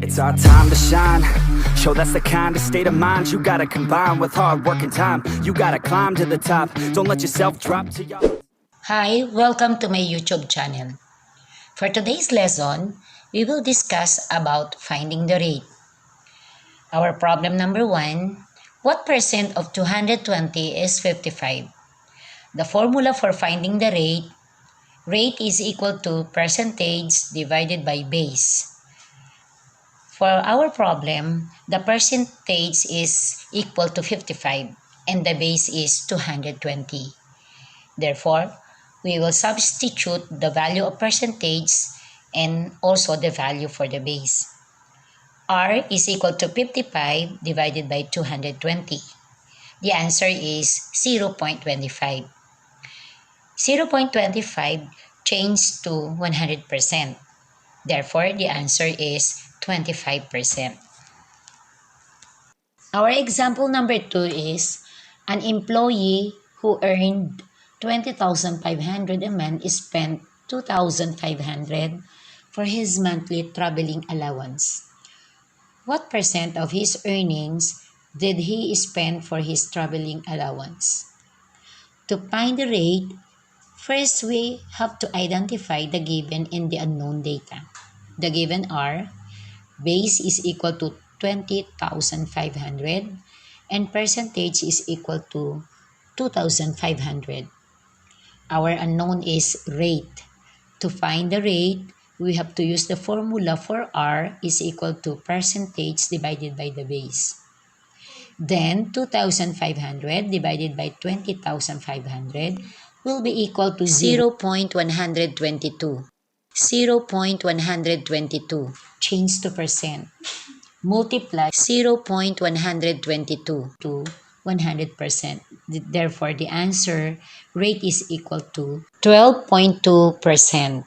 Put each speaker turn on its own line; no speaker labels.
It's our time to shine. Show that's the kind of state of mind you gotta combine with hard work and time. You gotta climb to the top. Don't let yourself drop to your...
Hi, welcome to my YouTube channel. For today's lesson, we will discuss about finding the rate. Our problem number 1, what percent of 220 is 55? The formula for finding the rate is equal to percentage divided by base. For our problem, the percentage is equal to 55 and the base is 220. Therefore, we will substitute the value of percentage and also the value for the base. R is equal to 55 divided by 220. The answer is 0.25. 0.25 changed to 100%. Therefore, the answer is 25%. Our example number 2 is an employee who earned 20,500 a month spent 2,500 for his monthly traveling allowance. What percent of his earnings did he spend for his traveling allowance? To find the rate, first we have to identify the given and the unknown data. The given are base is equal to 20,500 and percentage is equal to 2,500. Our unknown is rate. To find the rate, we have to use the formula for R is equal to percentage divided by the base. Then 2,500 divided by 20,500 will be equal to 0.122. 0.122 change to percent. Multiply 0.122 to 100%. Therefore, the answer rate is equal to 12.2%.